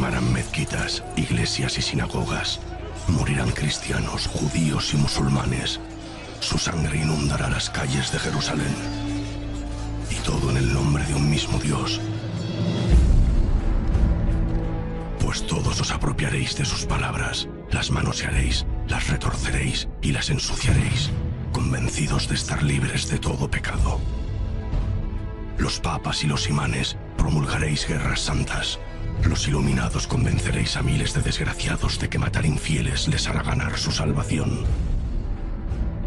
quemarán mezquitas, iglesias y sinagogas. Morirán cristianos, judíos y musulmanes. Su sangre inundará las calles de Jerusalén. Y todo en el nombre de un mismo Dios. Pues todos os apropiaréis de sus palabras, las manosearéis, las retorceréis y las ensuciaréis, convencidos de estar libres de todo pecado. Los papas y los imanes promulgaréis guerras santas. Los iluminados convenceréis a miles de desgraciados de que matar infieles les hará ganar su salvación.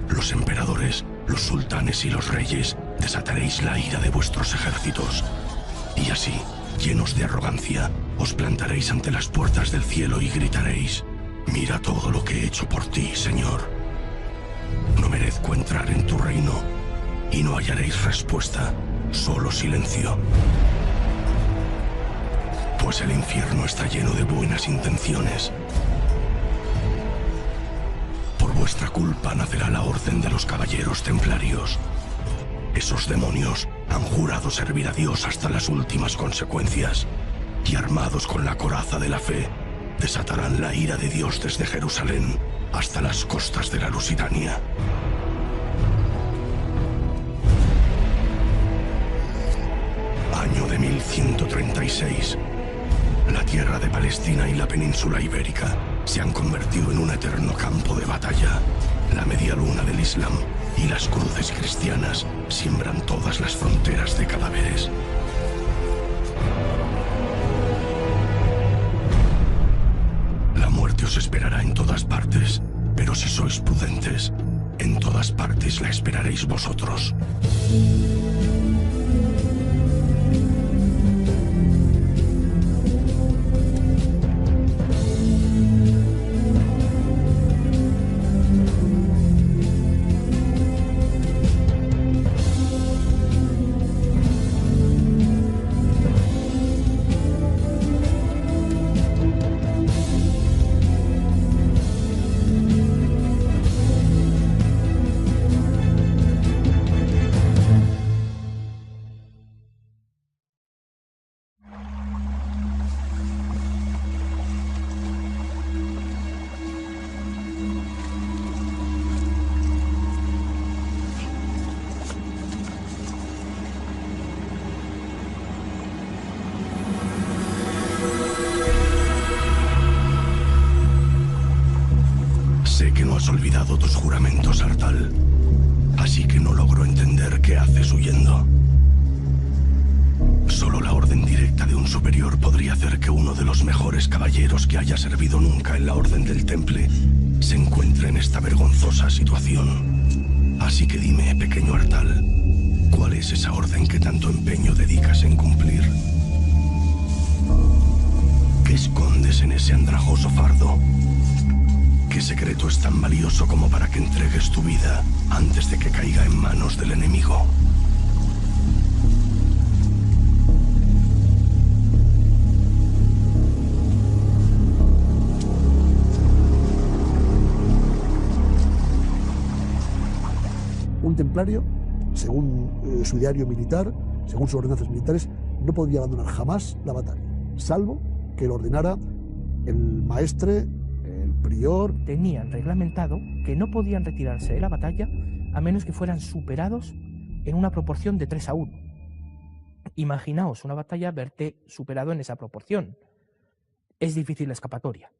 Los emperadores, los sultanes y los reyes desataréis la ira de vuestros ejércitos. Y así, llenos de arrogancia, os plantaréis ante las puertas del cielo y gritaréis: mira todo lo que he hecho por ti, Señor. No merezco entrar en tu reino. Y no hallaréis respuesta, solo silencio. Pues el infierno está lleno de buenas intenciones. Por vuestra culpa nacerá la Orden de los Caballeros Templarios. Esos demonios han jurado servir a Dios hasta las últimas consecuencias. Y armados con la coraza de la fe, desatarán la ira de Dios desde Jerusalén hasta las costas de la Lusitania. Año de 1136. La tierra de Palestina y la península ibérica se han convertido en un eterno campo de batalla. La media luna del Islam y las cruces cristianas siembran todas las fronteras de cadáveres. La muerte os esperará en todas partes, pero si sois prudentes, en todas partes la esperaréis vosotros. Sé que no has olvidado tus juramentos, Artal. Así que no logro entender qué haces huyendo. Solo la orden directa de un superior podría hacer que uno de los mejores caballeros que haya servido nunca en la Orden del Temple se encuentre en esta vergonzosa situación. Así que dime, pequeño Artal, ¿cuál es esa orden que tanto empeño dedicas en cumplir? ¿Qué escondes en ese andrajoso fardo? ¿Qué secreto es tan valioso como para que entregues tu vida antes de que caiga en manos del enemigo? Un templario, según su diario militar, según sus ordenanzas militares, no podía abandonar jamás la batalla, salvo que lo ordenara el maestre, el prior. Tenían reglamentado que no podían retirarse de la batalla a menos que fueran superados en una proporción de 3-1. Imaginaos una batalla verte superado en esa proporción. Es difícil la escapatoria.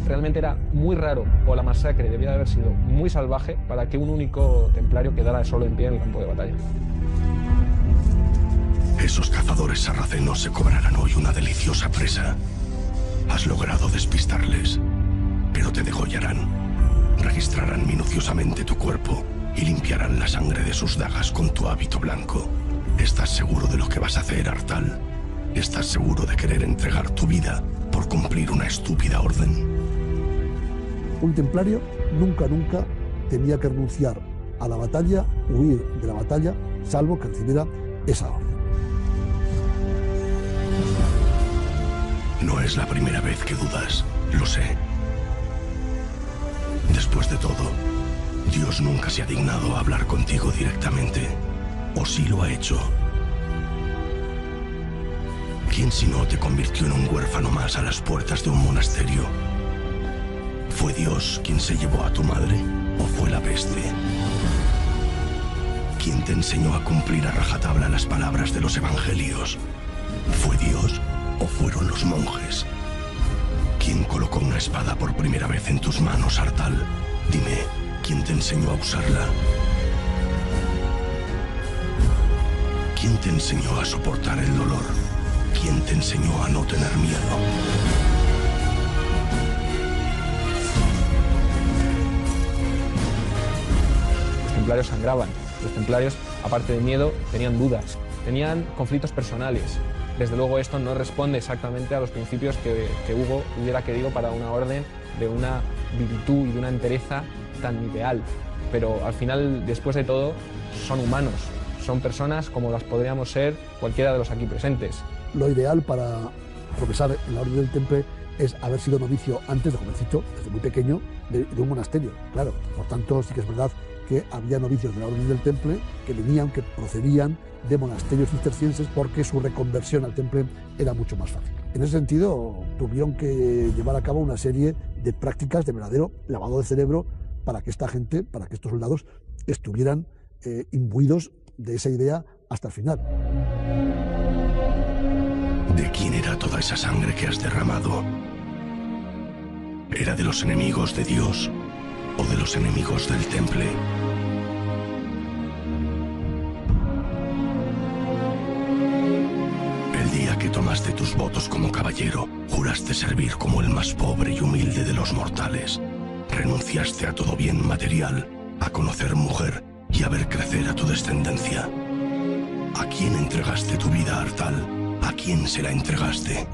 Realmente era muy raro, o la masacre debía de haber sido muy salvaje para que un único templario quedara solo en pie en el campo de batalla. Esos cazadores sarracenos se cobrarán hoy una deliciosa presa. Has logrado despistarles, pero te degollarán. Registrarán minuciosamente tu cuerpo y limpiarán la sangre de sus dagas con tu hábito blanco. ¿Estás seguro de lo que vas a hacer, Artal? ¿Estás seguro de querer entregar tu vida por cumplir una estúpida orden? Un templario nunca tenía que renunciar a la batalla, huir de la batalla, salvo que recibiera esa orden. No es la primera vez que dudas, lo sé. Después de todo, Dios nunca se ha dignado a hablar contigo directamente. ¿O sí lo ha hecho? ¿Quién si no te convirtió en un huérfano más a las puertas de un monasterio? ¿Fue Dios quien se llevó a tu madre o fue la peste? ¿Quién te enseñó a cumplir a rajatabla las palabras de los evangelios? ¿Fue Dios o fueron los monjes? ¿Quién colocó una espada por primera vez en tus manos, Artal? Dime, ¿quién te enseñó a usarla? ¿Quién te enseñó a soportar el dolor? ¿Quién te enseñó a no tener miedo? Los templarios sangraban. Los templarios, aparte de miedo, tenían dudas, tenían conflictos personales. Desde luego esto no responde exactamente a los principios que Hugo hubiera querido para una orden de una virtud y de una entereza tan ideal. Pero al final, después de todo, son humanos, son personas como las podríamos ser cualquiera de los aquí presentes. Lo ideal para profesar en la Orden del Temple es haber sido novicio antes de jovencito, desde muy pequeño, de un monasterio, claro. Por tanto, sí que es verdad que había novicios de la Orden del Temple que venían, que procedían de monasterios cistercienses porque su reconversión al Temple era mucho más fácil. En ese sentido, tuvieron que llevar a cabo una serie de prácticas de verdadero lavado de cerebro para que esta gente, para que estos soldados estuvieran imbuidos de esa idea hasta el final. ¿De quién era toda esa sangre que has derramado? ¿Era de los enemigos de Dios o de los enemigos del Temple? El día que tomaste tus votos como caballero, juraste servir como el más pobre y humilde de los mortales. Renunciaste a todo bien material, a conocer mujer y a ver crecer a tu descendencia. ¿A quién entregaste tu vida, Artal? ¿A quién se la entregaste?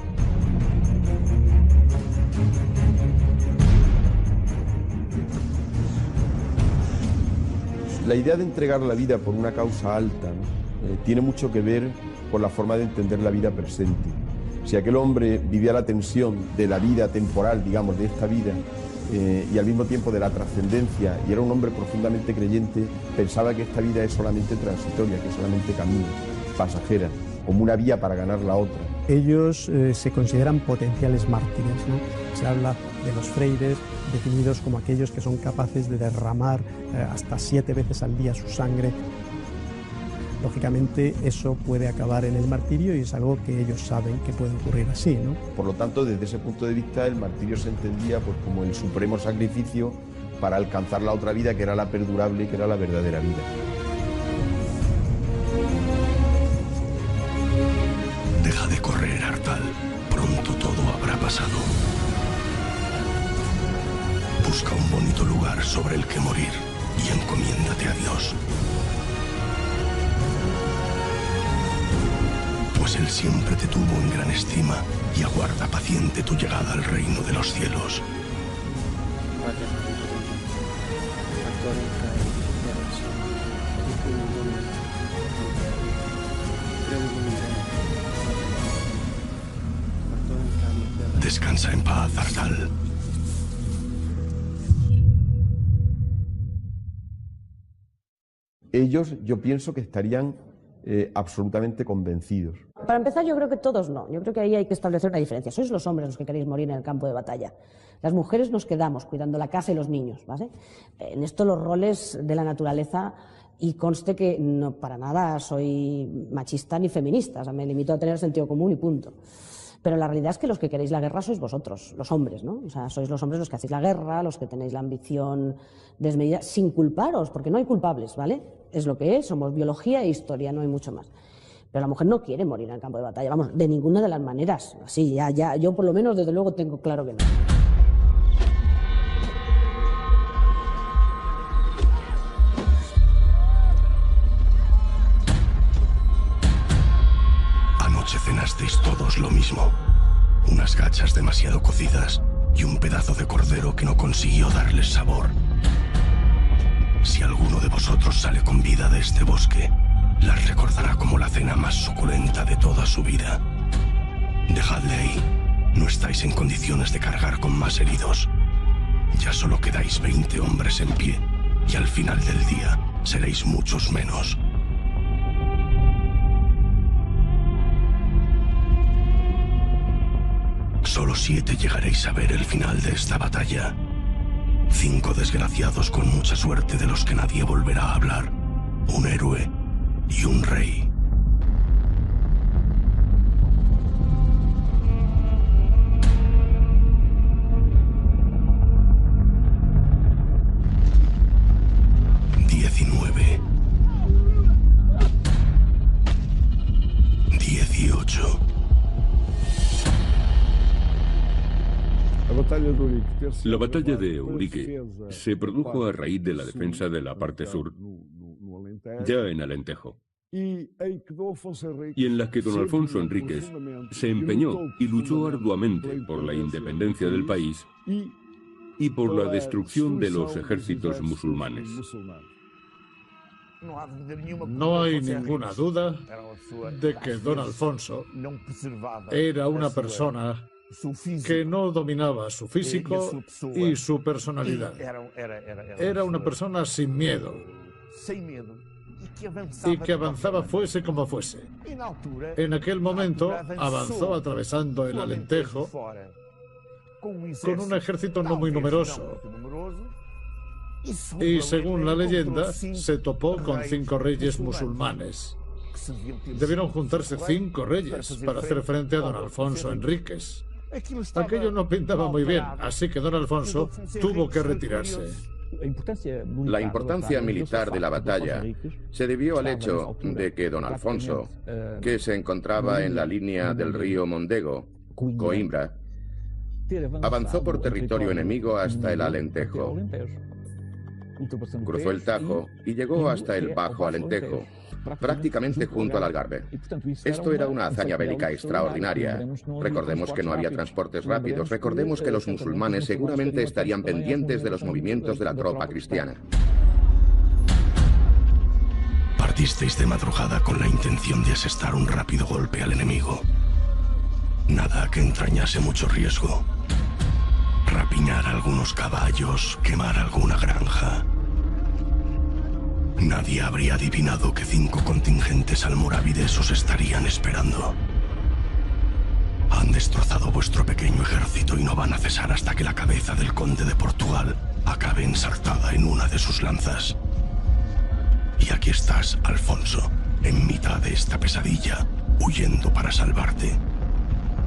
La idea de entregar la vida por una causa alta, ¿no? Tiene mucho que ver con la forma de entender la vida presente. Si aquel hombre vivía la tensión de la vida temporal, digamos, de esta vida, y al mismo tiempo de la trascendencia, y era un hombre profundamente creyente, pensaba que esta vida es solamente transitoria, que es solamente camino, pasajera, como una vía para ganar la otra. Ellos se consideran potenciales mártires, ¿no? Se habla de los freires definidos como aquellos que son capaces de derramar hasta 7 veces al día su sangre. Lógicamente eso puede acabar en el martirio y es algo que ellos saben que puede ocurrir así, ¿no? Por lo tanto, desde ese punto de vista, el martirio se entendía pues, como el supremo sacrificio para alcanzar la otra vida, que era la perdurable y que era la verdadera vida. Deja de correr, Artal. Pronto todo habrá pasado. Busca un bonito lugar sobre el que morir y encomiéndate a Dios. Pues Él siempre te tuvo en gran estima y aguarda paciente tu llegada al reino de los cielos. Descansa en paz, Artal. Ellos, yo pienso que estarían absolutamente convencidos. Para empezar, yo creo que todos no. Yo creo que ahí hay que establecer una diferencia. Sois los hombres los que queréis morir en el campo de batalla. Las mujeres nos quedamos cuidando la casa y los niños, ¿vale? En esto los roles de la naturaleza, y conste que no para nada soy machista ni feminista, o sea, me limito a tener sentido común y punto. Pero la realidad es que los que queréis la guerra sois vosotros, los hombres, ¿no? O sea, sois los hombres los que hacéis la guerra, los que tenéis la ambición desmedida, sin culparos, porque no hay culpables, ¿vale? Es lo que es, somos biología e historia, no hay mucho más. Pero la mujer no quiere morir en el campo de batalla, vamos, de ninguna de las maneras. Así, ya, yo por lo menos, desde luego, tengo claro que no. Anoche cenasteis todos lo mismo. Unas gachas demasiado cocidas y un pedazo de cordero que no consiguió darles sabor. Si alguno de vosotros sale con vida de este bosque, las recordará como la cena más suculenta de toda su vida. Dejadle ahí. No estáis en condiciones de cargar con más heridos. Ya solo quedáis 20 hombres en pie, y al final del día seréis muchos menos. Solo 7 llegaréis a ver el final de esta batalla. 5 desgraciados con mucha suerte de los que nadie volverá a hablar. Un héroe y un rey. La batalla de Eurique se produjo a raíz de la defensa de la parte sur, ya en Alentejo, y en la que don Alfonso Enríquez se empeñó y luchó arduamente por la independencia del país y por la destrucción de los ejércitos musulmanes. No hay ninguna duda de que don Alfonso era una persona que no dominaba su físico y su personalidad. Era una persona sin miedo y que avanzaba fuese como fuese. En aquel momento avanzó atravesando el Alentejo con un ejército no muy numeroso y, según la leyenda, se topó con 5 reyes musulmanes. Debieron juntarse 5 reyes para hacer frente a don Alfonso Enríquez. Aquello no pintaba muy bien, así que don Alfonso tuvo que retirarse. La importancia militar de la batalla se debió al hecho de que don Alfonso, que se encontraba en la línea del río Mondego, Coimbra, avanzó por territorio enemigo hasta el Alentejo. Cruzó el Tajo y llegó hasta el Bajo Alentejo, prácticamente junto al Algarve. Esto era una hazaña bélica extraordinaria. Recordemos que no había transportes rápidos, recordemos que los musulmanes seguramente estarían pendientes de los movimientos de la tropa cristiana. Partisteis de madrugada con la intención de asestar un rápido golpe al enemigo. Nada que entrañase mucho riesgo. Rapiñar algunos caballos, quemar alguna granja. Nadie habría adivinado que 5 contingentes almorávides os estarían esperando. Han destrozado vuestro pequeño ejército y no van a cesar hasta que la cabeza del conde de Portugal acabe ensartada en una de sus lanzas. Y aquí estás, Alfonso, en mitad de esta pesadilla, huyendo para salvarte.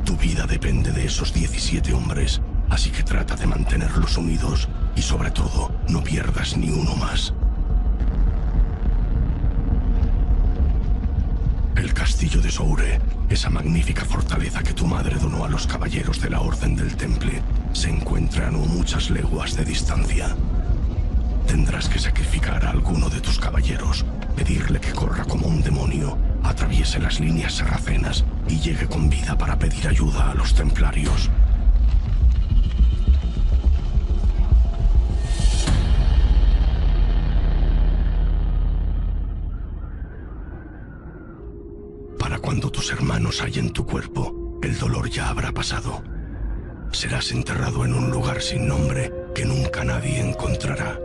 Tu vida depende de esos 17 hombres, así que trata de mantenerlos unidos y, sobre todo, no pierdas ni uno más. El castillo de Soure, esa magnífica fortaleza que tu madre donó a los caballeros de la Orden del Temple, se encuentra a no muchas leguas de distancia. Tendrás que sacrificar a alguno de tus caballeros, pedirle que corra como un demonio, atraviese las líneas sarracenas y llegue con vida para pedir ayuda a los templarios. Para cuando tus hermanos hallen tu cuerpo, el dolor ya habrá pasado. Serás enterrado en un lugar sin nombre que nunca nadie encontrará.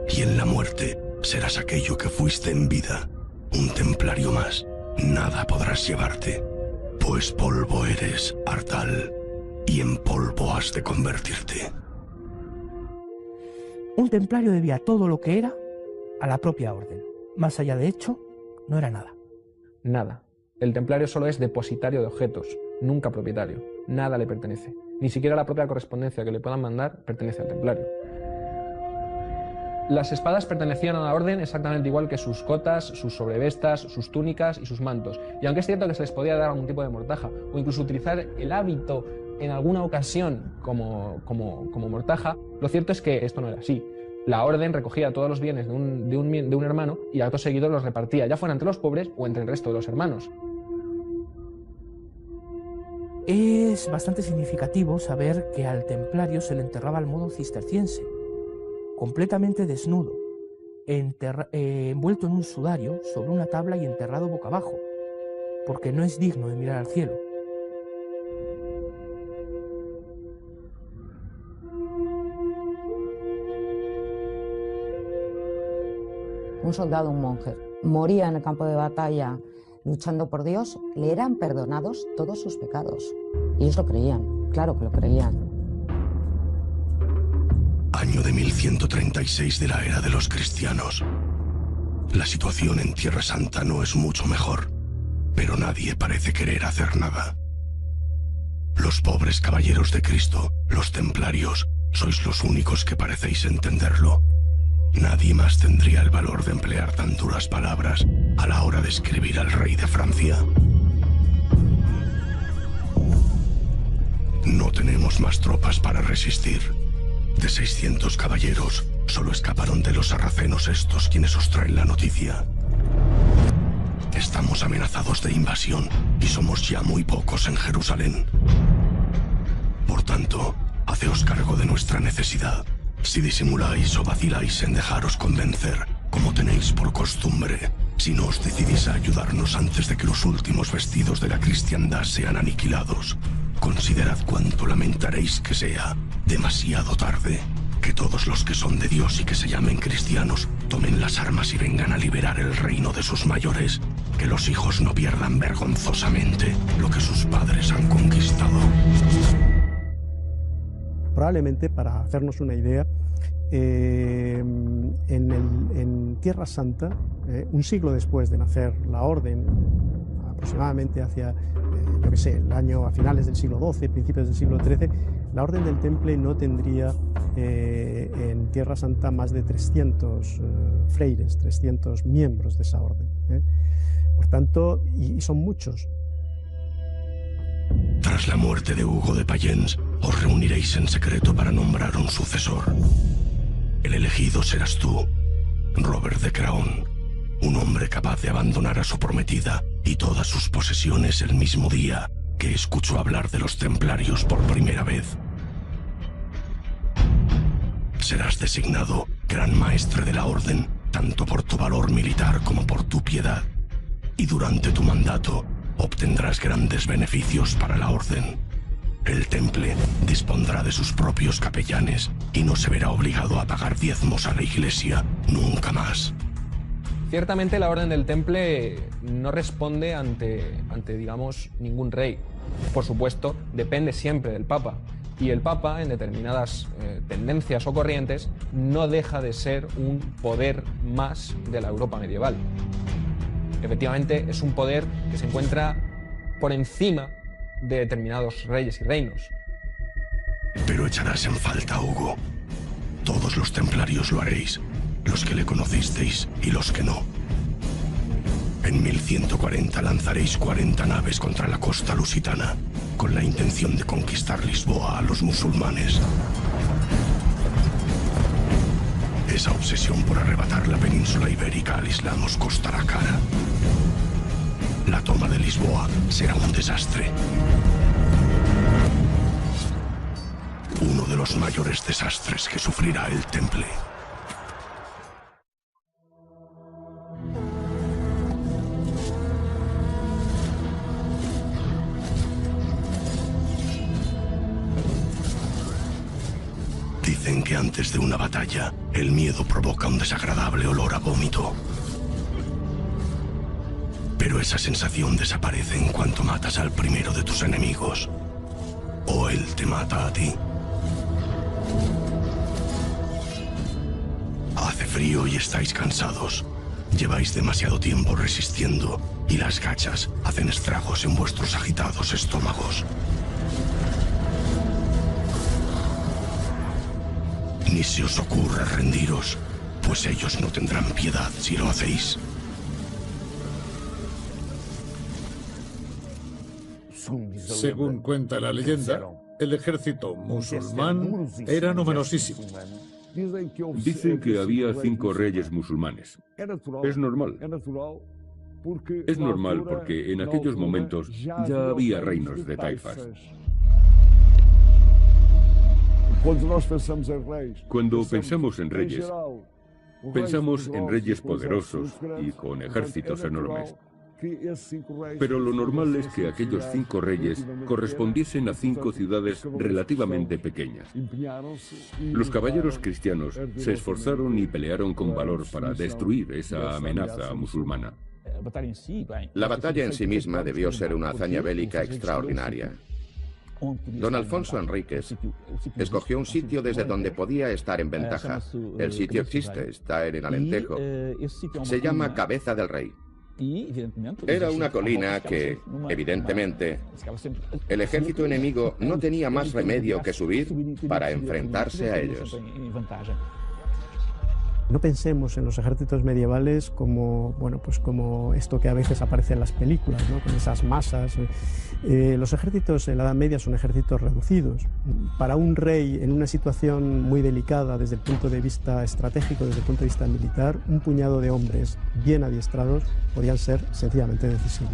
Y en la muerte serás aquello que fuiste en vida, un templario más. Nada podrás llevarte, pues polvo eres, Artal, y en polvo has de convertirte. Un templario debía todo lo que era a la propia orden. Más allá de hecho, no era nada. Nada. El templario solo es depositario de objetos, nunca propietario. Nada le pertenece. Ni siquiera la propia correspondencia que le puedan mandar pertenece al templario. Las espadas pertenecían a la orden exactamente igual que sus cotas, sus sobrevestas, sus túnicas y sus mantos. Y aunque es cierto que se les podía dar algún tipo de mortaja o incluso utilizar el hábito en alguna ocasión como mortaja, lo cierto es que esto no era así. La orden recogía todos los bienes de un hermano y acto seguido los repartía, ya fuera entre los pobres o entre el resto de los hermanos. Es bastante significativo saber que al templario se le enterraba al modo cisterciense, completamente desnudo, envuelto en un sudario sobre una tabla y enterrado boca abajo, porque no es digno de mirar al cielo. Un soldado, un monje, moría en el campo de batalla luchando por Dios, le eran perdonados todos sus pecados. Y ellos lo creían, claro que lo creían. Año de 1136 de la era de los cristianos. La situación en Tierra Santa no es mucho mejor, pero nadie parece querer hacer nada. Los pobres caballeros de Cristo, los templarios, sois los únicos que parecéis entenderlo. Nadie más tendría el valor de emplear tan duras palabras a la hora de escribir al rey de Francia. No tenemos más tropas para resistir. De 600 caballeros, solo escaparon de los sarracenos estos quienes os traen la noticia. Estamos amenazados de invasión y somos ya muy pocos en Jerusalén. Por tanto, haceos cargo de nuestra necesidad. Si disimuláis o vaciláis en dejaros convencer, como tenéis por costumbre, si no os decidís a ayudarnos antes de que los últimos vestidos de la cristiandad sean aniquilados, considerad cuánto lamentaréis que sea demasiado tarde, que todos los que son de Dios y que se llamen cristianos tomen las armas y vengan a liberar el reino de sus mayores, que los hijos no pierdan vergonzosamente lo que sus padres han conquistado. Probablemente, para hacernos una idea, en Tierra Santa, un siglo después de nacer la orden, aproximadamente hacia, yo qué sé, el año a finales del siglo XII, principios del siglo XIII, la Orden del Temple no tendría en Tierra Santa más de 300 freires, 300 miembros de esa orden. Por tanto, y son muchos. Tras la muerte de Hugo de Payens, os reuniréis en secreto para nombrar un sucesor. El elegido serás tú, Robert de Craon, un hombre capaz de abandonar a su prometida y todas sus posesiones el mismo día que escuchó hablar de los templarios por primera vez. Serás designado gran maestre de la orden, tanto por tu valor militar como por tu piedad, y durante tu mandato obtendrás grandes beneficios para la orden. El Temple dispondrá de sus propios capellanes y no se verá obligado a pagar diezmos a la Iglesia nunca más. Ciertamente la Orden del Temple no responde ante digamos, ningún rey. Por supuesto, depende siempre del Papa. Y el Papa, en determinadas tendencias o corrientes, no deja de ser un poder más de la Europa medieval. Efectivamente, es un poder que se encuentra por encima de determinados reyes y reinos. Pero echarás en falta, Hugo. Todos los templarios lo haréis, los que le conocisteis y los que no. En 1140 lanzaréis 40 naves contra la costa lusitana, con la intención de conquistar Lisboa a los musulmanes. Esa obsesión por arrebatar la península ibérica al Islam os costará cara. La toma de Lisboa será un desastre. Uno de los mayores desastres que sufrirá el Temple. Dicen que antes de una batalla, el miedo provoca un desagradable olor a vómito. Pero esa sensación desaparece en cuanto matas al primero de tus enemigos. O él te mata a ti. Hace frío y estáis cansados. Lleváis demasiado tiempo resistiendo y las gachas hacen estragos en vuestros agitados estómagos. Ni se os ocurra rendiros, pues ellos no tendrán piedad si lo hacéis. Según cuenta la leyenda, el ejército musulmán era numerosísimo. Dicen que había 5 reyes musulmanes. Es normal. Es normal porque en aquellos momentos ya había reinos de taifas. Cuando pensamos en reyes, Pensamos en reyes poderosos y con ejércitos enormes. Pero lo normal es que aquellos 5 reyes correspondiesen a 5 ciudades relativamente pequeñas. Los caballeros cristianos se esforzaron y pelearon con valor para destruir esa amenaza musulmana. La batalla en sí misma debió ser una hazaña bélica extraordinaria. Don Alfonso Enríquez escogió un sitio desde donde podía estar en ventaja. El sitio existe, está en el Alentejo. Se llama Cabeza del Rey. Era una colina que, evidentemente, el ejército enemigo no tenía más remedio que subir para enfrentarse a ellos. No pensemos en los ejércitos medievales como, bueno, pues como esto que a veces aparece en las películas, ¿no? Con esas masas. Los ejércitos en la Edad Media son ejércitos reducidos. Para un rey en una situación muy delicada desde el punto de vista estratégico, desde el punto de vista militar, un puñado de hombres bien adiestrados podían ser sencillamente decisivos.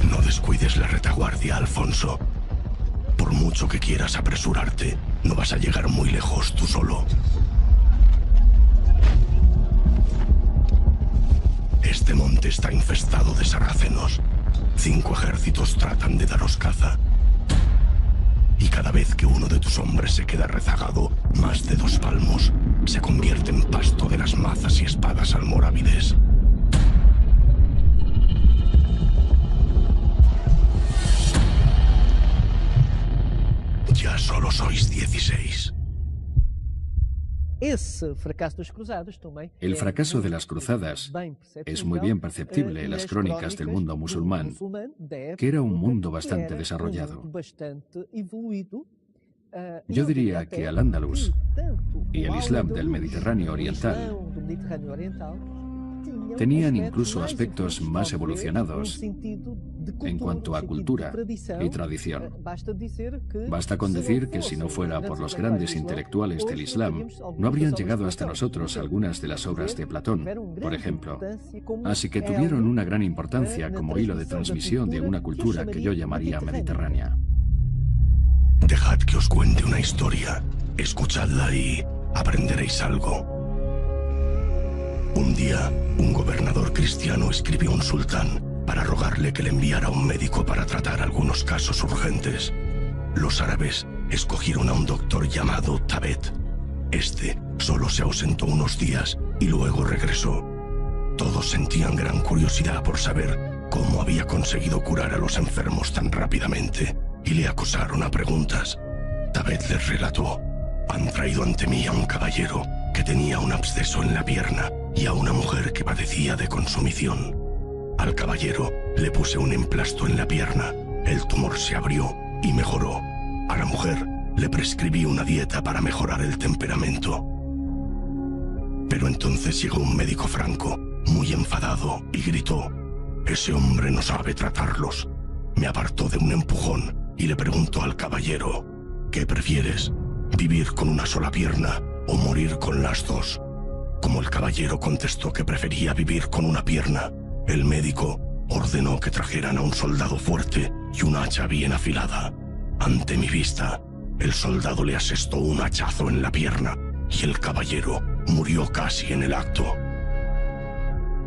No descuides la retaguardia, Alfonso. Por mucho que quieras apresurarte, no vas a llegar muy lejos tú solo. Este monte está infestado de sarracenos. 5 ejércitos tratan de daros caza. Y cada vez que uno de tus hombres se queda rezagado más de 2 palmos, se convierte en pasto de las mazas y espadas almorávides. Ya solo sois 16. El fracaso de las cruzadas es muy bien perceptible en las crónicas del mundo musulmán, que era un mundo bastante desarrollado. Yo diría que Al-Ándalus y el Islam del Mediterráneo Oriental tenían incluso aspectos más evolucionados en cuanto a cultura y tradición. Basta con decir que si no fuera por los grandes intelectuales del Islam, no habrían llegado hasta nosotros algunas de las obras de Platón, por ejemplo. Así que tuvieron una gran importancia como hilo de transmisión de una cultura que yo llamaría mediterránea. Dejad que os cuente una historia. Escuchadla y aprenderéis algo. Un día, un gobernador cristiano escribió a un sultán para rogarle que le enviara un médico para tratar algunos casos urgentes. Los árabes escogieron a un doctor llamado Tabet. Este solo se ausentó unos días y luego regresó. Todos sentían gran curiosidad por saber cómo había conseguido curar a los enfermos tan rápidamente y le acosaron a preguntas. Tabet les relató: han traído ante mí a un caballero que tenía un absceso en la pierna y a una mujer que padecía de consumición. Al caballero le puse un emplasto en la pierna, el tumor se abrió y mejoró. A la mujer le prescribí una dieta para mejorar el temperamento. Pero entonces llegó un médico franco, muy enfadado, y gritó: ese hombre no sabe tratarlos. Me apartó de un empujón y le preguntó al caballero: ¿qué prefieres? ¿Vivir con una sola pierna o morir con las 2? Como el caballero contestó que prefería vivir con una pierna, el médico ordenó que trajeran a un soldado fuerte y un hacha bien afilada. Ante mi vista, el soldado le asestó un hachazo en la pierna y el caballero murió casi en el acto.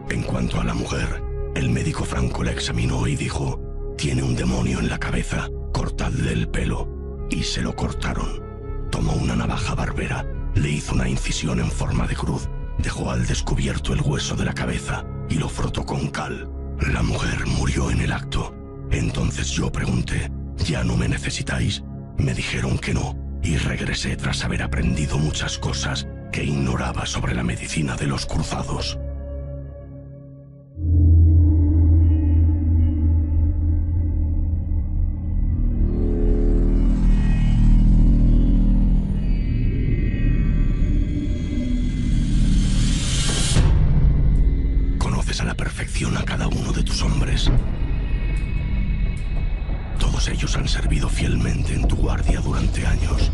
En cuanto a la mujer, el médico franco la examinó y dijo: tiene un demonio en la cabeza, cortadle el pelo. Y se lo cortaron. Tomó una navaja barbera, le hizo una incisión en forma de cruz, dejó al descubierto el hueso de la cabeza y lo frotó con cal. La mujer murió en el acto. Entonces yo pregunté: ¿ya no me necesitáis? Me dijeron que no, y regresé tras haber aprendido muchas cosas que ignoraba sobre la medicina de los cruzados. A la perfección a cada uno de tus hombres. Todos ellos han servido fielmente en tu guardia durante años.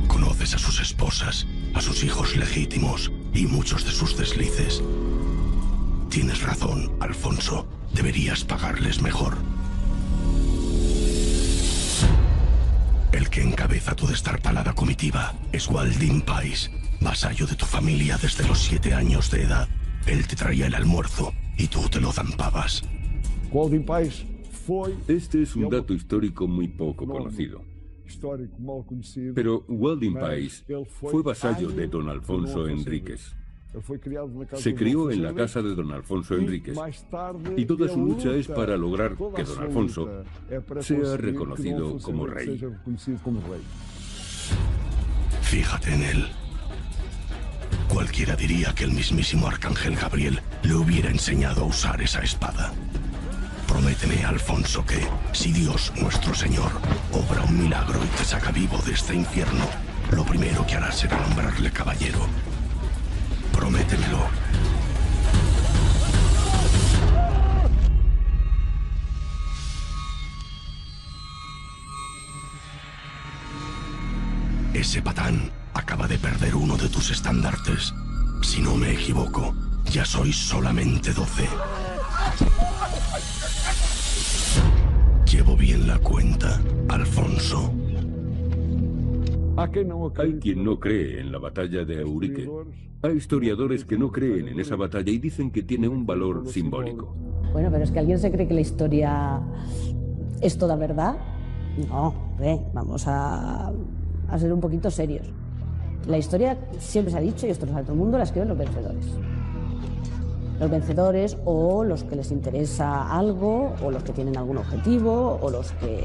Conoces a sus esposas, a sus hijos legítimos y muchos de sus deslices. Tienes razón, Alfonso. deberías pagarles mejor. El que encabeza tu destartalada comitiva es Walden Pais, vasallo de tu familia desde los 7 años de edad. Él te traía el almuerzo y tú te lo zampabas. Este es un dato histórico muy poco conocido. Pero Walden Pais fue vasallo de don Alfonso Enríquez. Se crió en la casa de don Alfonso Enríquez y toda su lucha es para lograr que don Alfonso sea reconocido como rey. Fíjate en él. Cualquiera diría que el mismísimo Arcángel Gabriel le hubiera enseñado a usar esa espada. Prométeme, Alfonso, que si Dios nuestro Señor obra un milagro y te saca vivo de este infierno, lo primero que harás será nombrarle caballero. Prométemelo. Ese patán acaba de perder uno de tus estandartes. Si no me equivoco, ya sois solamente 12. ¿Llevo bien la cuenta, Alfonso? Hay quien no cree en la batalla de Eurique. Hay historiadores que no creen en esa batalla y dicen que tiene un valor simbólico. Bueno, pero es que alguien se cree que la historia es toda verdad. No, vamos a ser un poquito serios. La historia siempre se ha dicho, y esto lo sabe todo el mundo, la escriben los vencedores. Los vencedores o los que les interesa algo, o los que tienen algún objetivo, o los que...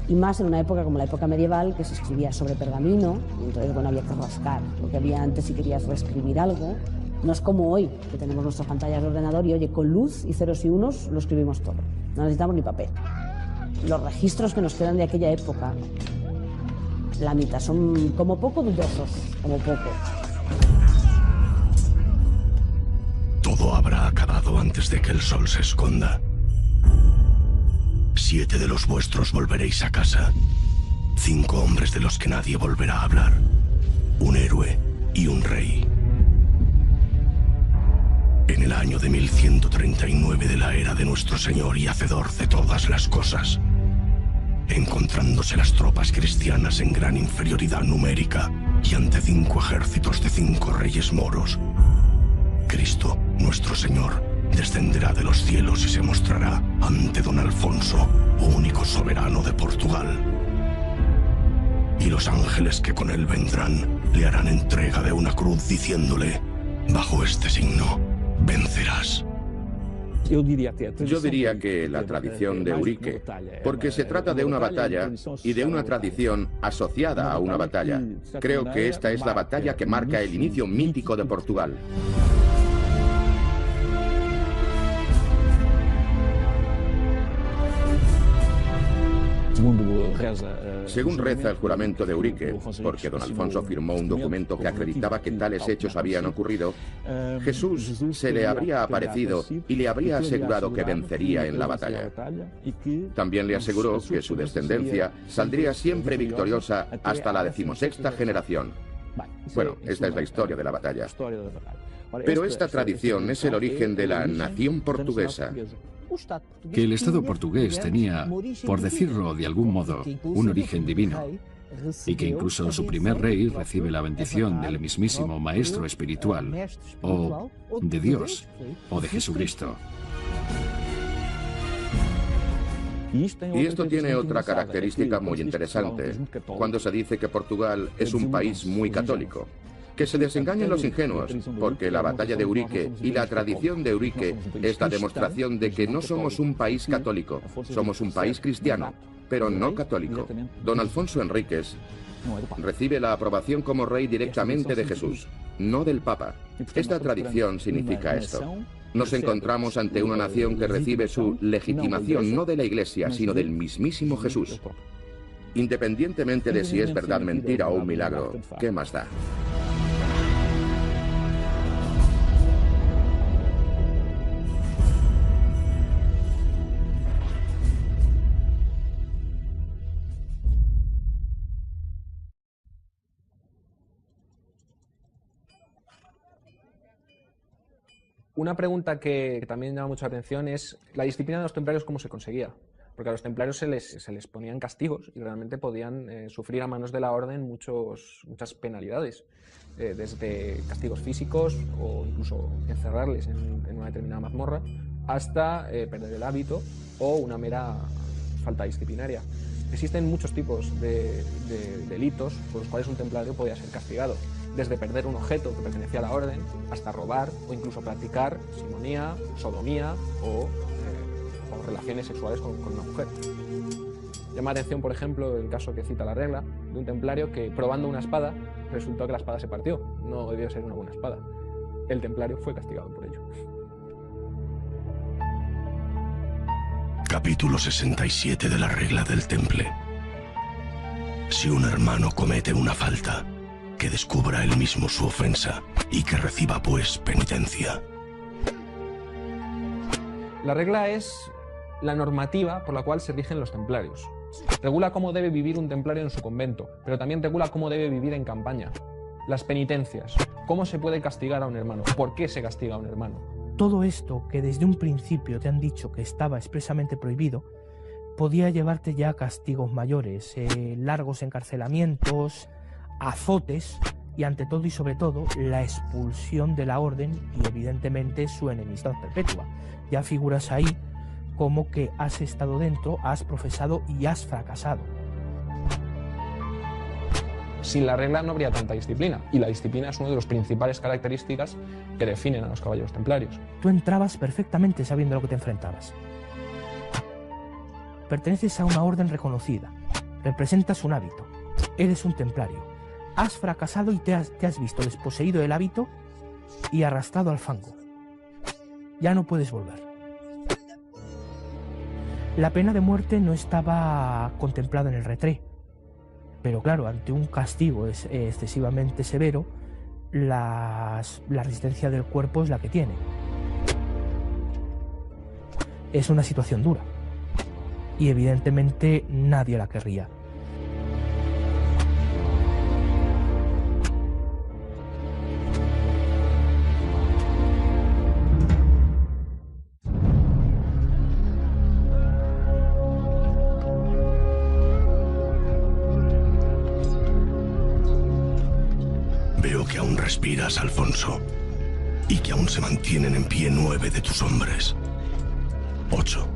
Y más en una época como la época medieval, que se escribía sobre pergamino, y entonces, bueno, había que rascar lo que había antes si querías reescribir algo. No es como hoy, que tenemos nuestras pantallas de ordenador y, oye, con luz y ceros y unos lo escribimos todo. No necesitamos ni papel. Los registros que nos quedan de aquella época, la mitad son como poco dudosos, como poco. Todo habrá acabado antes de que el sol se esconda. 7 de los vuestros volveréis a casa. 5 hombres de los que nadie volverá a hablar. Un héroe y un rey. En el año de 1139 de la era de nuestro Señor y Hacedor de todas las cosas, encontrándose las tropas cristianas en gran inferioridad numérica y ante 5 ejércitos de 5 reyes moros, Cristo, nuestro Señor, descenderá de los cielos y se mostrará ante don Alfonso, único soberano de Portugal. Y los ángeles que con él vendrán le harán entrega de una cruz diciéndole, bajo este signo, vencerás. Yo diría que la tradición de Eurique, porque se trata de una batalla y de una tradición asociada a una batalla. Creo que esta es la batalla que marca el inicio mítico de Portugal. Según reza el juramento de Eurique, porque don Alfonso firmó un documento que acreditaba que tales hechos habían ocurrido, Jesús se le habría aparecido y le habría asegurado que vencería en la batalla. También le aseguró que su descendencia saldría siempre victoriosa hasta la 16ª generación. Bueno, esta es la historia de la batalla. Pero esta tradición es el origen de la nación portuguesa. Que el Estado portugués tenía, por decirlo de algún modo, un origen divino, y que incluso su primer rey recibe la bendición del mismísimo Maestro Espiritual, o de Dios, o de Jesucristo. Y esto tiene otra característica muy interesante, cuando se dice que Portugal es un país muy católico. Que se desengañen los ingenuos, porque la batalla de Eurique y la tradición de Eurique es la demostración de que no somos un país católico, somos un país cristiano, pero no católico. Don Alfonso Enríquez recibe la aprobación como rey directamente de Jesús, no del Papa. Esta tradición significa esto. Nos encontramos ante una nación que recibe su legitimación no de la Iglesia, sino del mismísimo Jesús. Independientemente de si es verdad, mentira o un milagro, ¿qué más da? Una pregunta que también llama mucha atención es la disciplina de los templarios, ¿cómo se conseguía? Porque a los templarios se les ponían castigos y realmente podían sufrir a manos de la orden muchas penalidades, desde castigos físicos o incluso encerrarles en una determinada mazmorra, hasta perder el hábito o una mera falta disciplinaria. Existen muchos tipos de delitos por los cuales un templario podía ser castigado, desde perder un objeto que pertenecía a la orden, hasta robar o incluso practicar simonía, sodomía o relaciones sexuales con una mujer. Llama la atención, por ejemplo, el caso que cita la regla de un templario que, probando una espada, resultó que la espada se partió. No debió ser una buena espada. El templario fue castigado por ello. Capítulo 67 de la regla del temple. Si un hermano comete una falta, que descubra él mismo su ofensa y que reciba pues penitencia. La regla es la normativa por la cual se rigen los templarios. Regula cómo debe vivir un templario en su convento, pero también regula cómo debe vivir en campaña. Las penitencias, cómo se puede castigar a un hermano, por qué se castiga a un hermano. Todo esto que desde un principio te han dicho que estaba expresamente prohibido, podía llevarte ya a castigos mayores, largos encarcelamientos, azotes y ante todo y sobre todo la expulsión de la orden y evidentemente su enemistad perpetua. Ya figuras ahí como que has estado dentro, has profesado y has fracasado. Sin la regla no habría tanta disciplina, y la disciplina es una de las principales características que definen a los caballeros templarios. Tú entrabas perfectamente sabiendo a lo que te enfrentabas. Perteneces a una orden reconocida, representas un hábito, eres un templario, has fracasado y te has visto desposeído del hábito y arrastrado al fango. Ya no puedes volver. La pena de muerte no estaba contemplada en el retré, pero claro, ante un castigo excesivamente severo, la resistencia del cuerpo es la que tiene. Es una situación dura y evidentemente nadie la querría. Veo que aún respiras, Alfonso, y que aún se mantienen en pie 9 de tus hombres. 8.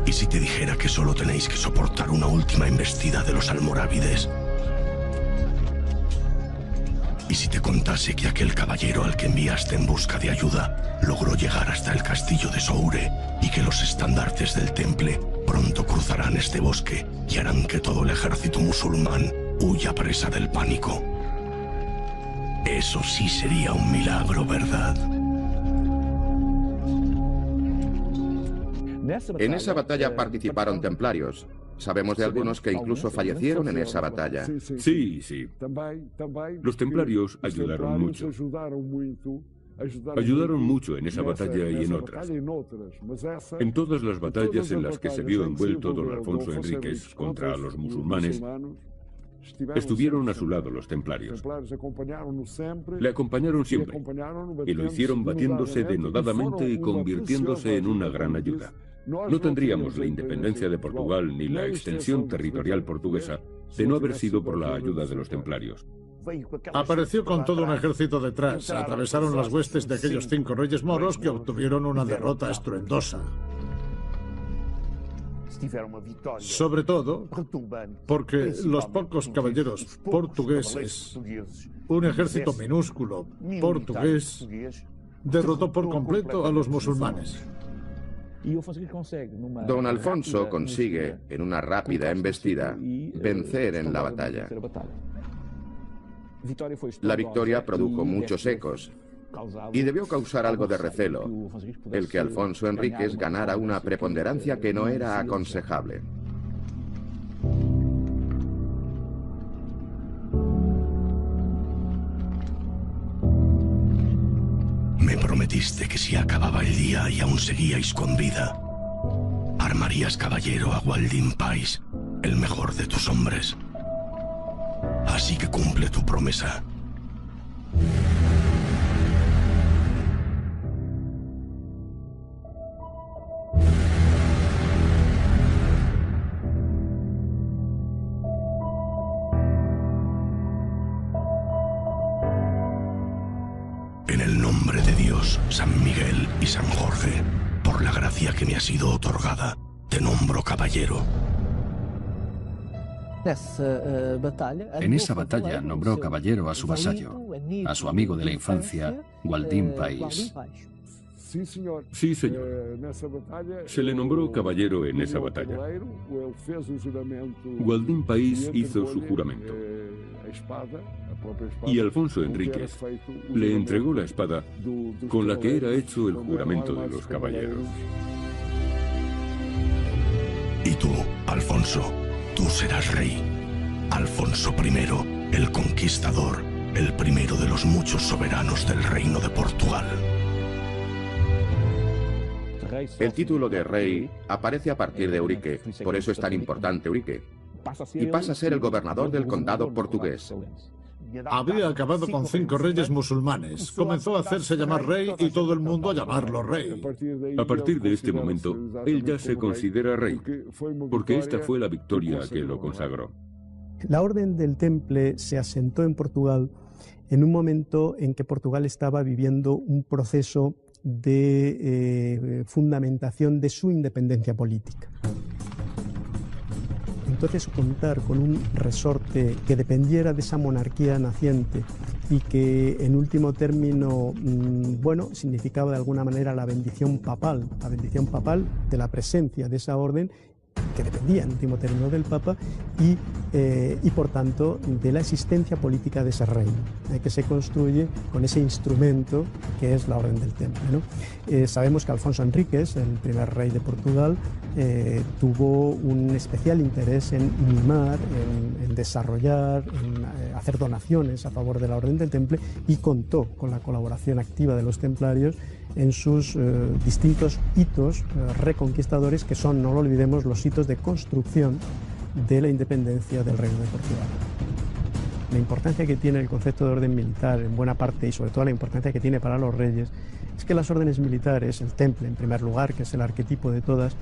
¿Y si te dijera que solo tenéis que soportar una última embestida de los almorávides? ¿Y si te contase que aquel caballero al que enviaste en busca de ayuda logró llegar hasta el castillo de Soure y que los estandartes del temple pronto cruzarán este bosque y harán que todo el ejército musulmán huya presa del pánico? Eso sí sería un milagro, ¿verdad? En esa batalla participaron templarios. Sabemos de algunos que incluso fallecieron en esa batalla. Sí, sí. Los templarios ayudaron mucho. Ayudaron mucho en esa batalla y en otras. En todas las batallas en las que se vio envuelto don Alfonso Enríquez contra los musulmanes, estuvieron a su lado los templarios. Le acompañaron siempre y lo hicieron batiéndose denodadamente y convirtiéndose en una gran ayuda. No tendríamos la independencia de Portugal ni la extensión territorial portuguesa de no haber sido por la ayuda de los templarios. Apareció con todo un ejército detrás. Atravesaron las huestes de aquellos 5 reyes moros que obtuvieron una derrota estruendosa. Sobre todo porque los pocos caballeros portugueses, un ejército minúsculo portugués, derrotó por completo a los musulmanes. Don Alfonso consigue, en una rápida embestida, vencer en la batalla. La victoria produjo muchos ecos y debió causar algo de recelo, el que Alfonso Enríquez ganara una preponderancia que no era aconsejable. Me prometiste que si acababa el día y aún seguíais con vida, armarías caballero a Waldín Pais, el mejor de tus hombres. Así que cumple tu promesa. el nombre de Dios, San Miguel y San Jorge, por la gracia que me ha sido otorgada, te nombro caballero. En esa batalla nombró caballero a su vasallo, a su amigo de la infancia, Gualdín País. Sí, señor. Se le nombró caballero en esa batalla. Gualdín País hizo su juramento. Y Alfonso Enríquez le entregó la espada con la que era hecho el juramento de los caballeros. Y tú, Alfonso, tú serás rey. Alfonso I, el conquistador, el primero de los muchos soberanos del reino de Portugal. El título de rey aparece a partir de Eurique, por eso es tan importante Eurique, y pasa a ser el gobernador del condado portugués. Había acabado con 5 reyes musulmanes. Comenzó a hacerse llamar rey y todo el mundo a llamarlo rey. A partir de este momento, él ya se considera rey, porque esta fue la victoria que lo consagró. La Orden del Temple se asentó en Portugal en un momento en que Portugal estaba viviendo un proceso de fundamentación de su independencia política. Entonces, contar con un resorte que dependiera de esa monarquía naciente y que en último término, bueno, significaba de alguna manera la bendición papal de la presencia de esa orden, que dependía en último término del Papa y por tanto de la existencia política de ese reino, que se construye con ese instrumento que es la Orden del Temple, ¿no? Sabemos que Alfonso Enríquez, el primer rey de Portugal, tuvo un especial interés en mimar, en desarrollar, en hacer donaciones a favor de la Orden del Temple y contó con la colaboración activa de los templarios en sus distintos hitos reconquistadores, que son, no lo olvidemos, los hitos de construcción de la independencia del Reino de Portugal. La importancia que tiene el concepto de orden militar en buena parte y sobre todo la importancia que tiene para los reyes es que las órdenes militares, el temple en primer lugar, que es el arquetipo de todas,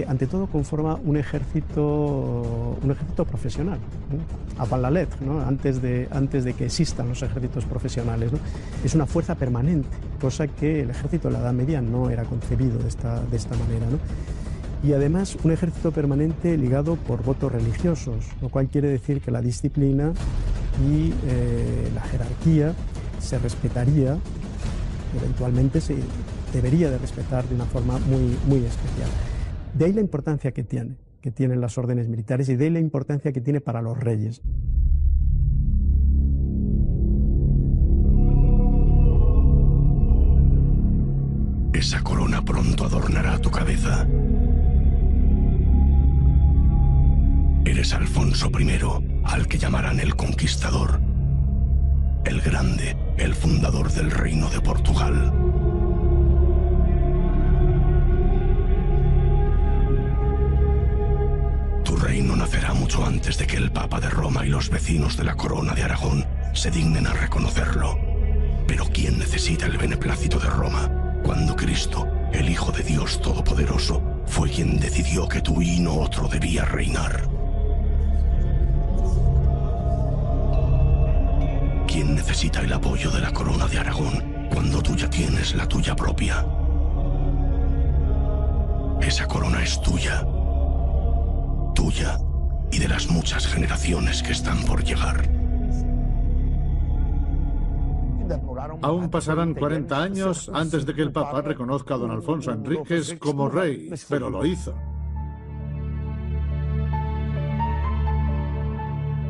ante todo conforma un ejército profesional, ¿no? Avant la lettre, ¿no? Antes de que existan los ejércitos profesionales, ¿no? Es una fuerza permanente, cosa que el ejército de la Edad Media no era concebido de esta manera, ¿no? Y además un ejército permanente ligado por votos religiosos, lo cual quiere decir que la disciplina y la jerarquía se respetaría, eventualmente se debería de respetar de una forma muy, muy especial. De ahí la importancia que tienen las órdenes militares y de ahí la importancia que tiene para los reyes. Esa corona pronto adornará tu cabeza. Eres Alfonso I, al que llamarán el Conquistador, el Grande, el fundador del Reino de Portugal. Tu reino nacerá mucho antes de que el Papa de Roma y los vecinos de la Corona de Aragón se dignen a reconocerlo. Pero ¿quién necesita el beneplácito de Roma cuando Cristo, el Hijo de Dios Todopoderoso, fue quien decidió que tú y no otro debía reinar? ¿Quién necesita el apoyo de la Corona de Aragón cuando tú ya tienes la tuya propia? Esa corona es tuya. Tuya y de las muchas generaciones que están por llegar. Aún pasarán 40 años antes de que el Papa reconozca a don Alfonso Enríquez como rey, pero lo hizo.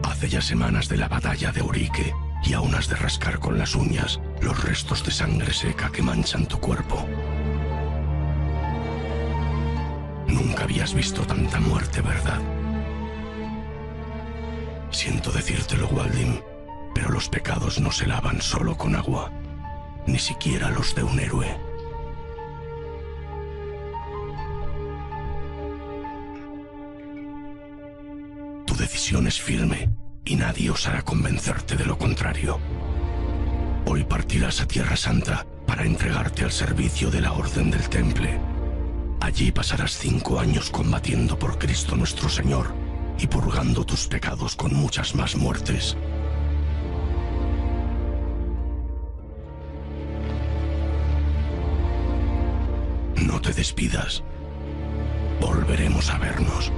Hace ya semanas de la batalla de Eurique y aún has de rascar con las uñas los restos de sangre seca que manchan tu cuerpo. Nunca habías visto tanta muerte, ¿verdad? Siento decírtelo, Gualdín, pero los pecados no se lavan solo con agua, ni siquiera los de un héroe. Tu decisión es firme y nadie osará convencerte de lo contrario. Hoy partirás a Tierra Santa para entregarte al servicio de la Orden del Temple. Allí pasarás 5 años combatiendo por Cristo nuestro Señor y purgando tus pecados con muchas más muertes. no te despidas. Volveremos a vernos.